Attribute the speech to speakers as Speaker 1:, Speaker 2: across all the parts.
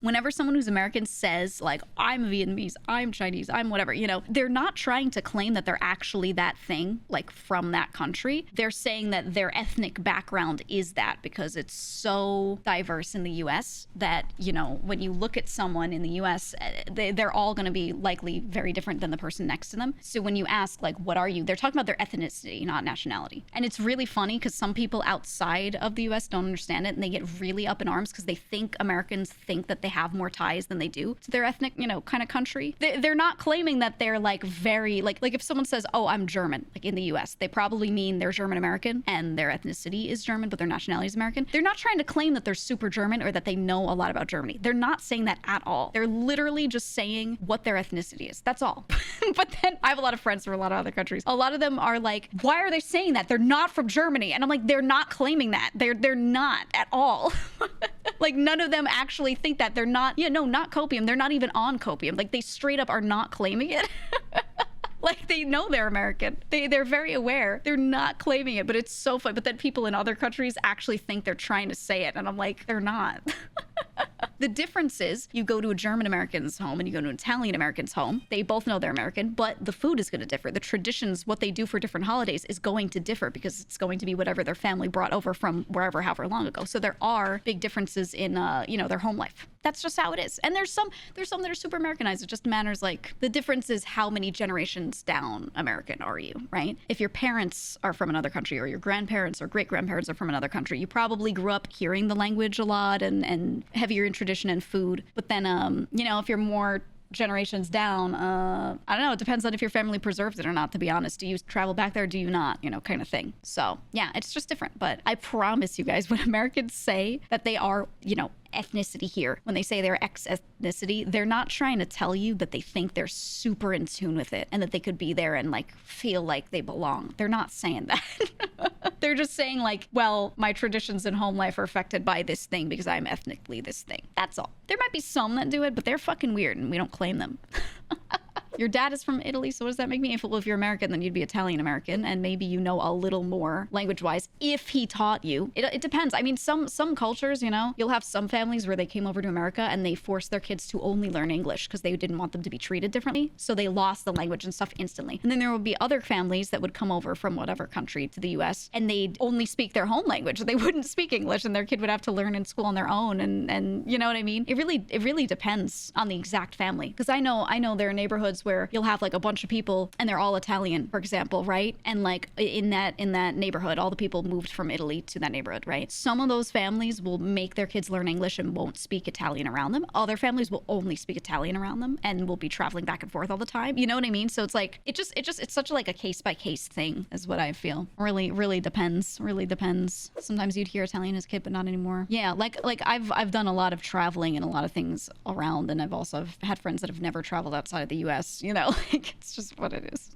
Speaker 1: Whenever someone who's American says like, I'm Vietnamese, I'm Chinese, I'm whatever, you know, they're not trying to claim that they're actually that thing, like from that country. They're saying that their ethnic background is that because it's so diverse in the US that, you know, when you look at someone in the US, they're all going to be likely very different than the person next to them. So when you ask like, what are you? They're talking about their ethnicity, not nationality. And it's really funny because some people outside of the US don't understand it and they get really up in arms because they think Americans think that they have more ties than they do to their ethnic, you know, kind of country. They're not claiming that they're like very, like if someone says, oh, I'm German, like in the US, they probably mean they're German American and their ethnicity is German, but their nationality is American. They're not trying to claim that they're super German or that they know a lot about Germany. They're not saying that at all. They're literally just saying what their ethnicity is. That's all. But then I have a lot of friends from a lot of other countries. A lot of them are like, why are they saying that? They're not from Germany. And I'm like, they're not claiming that. They're not at all. Like none of them actually think that. They're not, yeah, no, not copium. They're not even on copium. Like they straight up are not claiming it. Like they know they're American. They're very aware. They're not claiming it, but it's so fun. But then people in other countries actually think they're trying to say it. And I'm like, they're not. The difference is you go to a German American's home and you go to an Italian American's home. They both know they're American, but the food is going to differ. The traditions, what they do for different holidays is going to differ because it's going to be whatever their family brought over from wherever, however long ago. So there are big differences in, you know, their home life. That's just how it is. And there's some that are super Americanized. It just matters like the difference is how many generations down American are you, right? If your parents are from another country or your grandparents or great-grandparents are from another country, you probably grew up hearing the language a lot and heavier in tradition and food. But then, you know, if you're more generations down, I don't know, it depends on if your family preserves it or not, to be honest. Do you travel back there? Do you not? You know, kind of thing. So yeah, it's just different. But I promise you guys, when Americans say that they are, you know, ethnicity here, when they say they're X ethnicity, they're not trying to tell you that they think they're super in tune with it and that they could be there and like feel like they belong. They're not saying that. They're just saying like, well, my traditions and home life are affected by this thing because I'm ethnically this thing. That's all. There might be some that do it, but they're fucking weird and we don't claim them. Your dad is from Italy, so what does that make me? Well, if you're American, then you'd be Italian American, and maybe you know a little more language-wise if he taught you. It depends. I mean, some cultures, you know, you'll have some families where they came over to America and they forced their kids to only learn English because they didn't want them to be treated differently, so they lost the language and stuff instantly. And then there would be other families that would come over from whatever country to the US, and they'd only speak their home language. They wouldn't speak English, and their kid would have to learn in school on their own, and you know what I mean? It really depends on the exact family. Because I know there are neighborhoods where you'll have like a bunch of people and they're all Italian, for example, right? And like in that neighborhood, all the people moved from Italy to that neighborhood, right? Some of those families will make their kids learn English and won't speak Italian around them. Other families will only speak Italian around them and will be traveling back and forth all the time. You know what I mean? So it's like, it's such like a case by case thing is what I feel. Really depends. Really depends. Sometimes you'd hear Italian as a kid, but not anymore. Yeah, like I've done a lot of traveling and a lot of things around, and I've also had friends that have never traveled outside of the US, you know, like it's just what it is.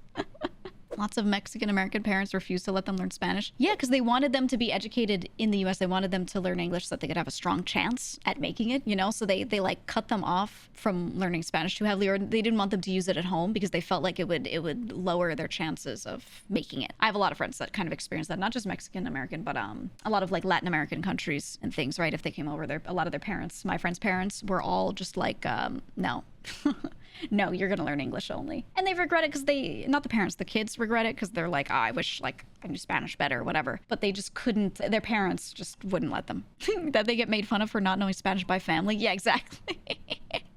Speaker 1: Lots of Mexican American parents refused to let them learn Spanish. Yeah, because they wanted them to be educated in the US. They wanted them to learn English so that they could have a strong chance at making it, you know? So they like cut them off from learning Spanish too heavily, or they didn't want them to use it at home because they felt like it would lower their chances of making it. I have a lot of friends that kind of experienced that, not just Mexican American, but a lot of like Latin American countries and things, right? If they came over there, a lot of their parents, my friends' parents, were all just like, no. No, you're going to learn English only. And they regret it because not the parents, the kids regret it because they're like, oh, I wish like I knew Spanish better or whatever. But they just couldn't, their parents just wouldn't let them. That they get made fun of for not knowing Spanish by family. Yeah, exactly.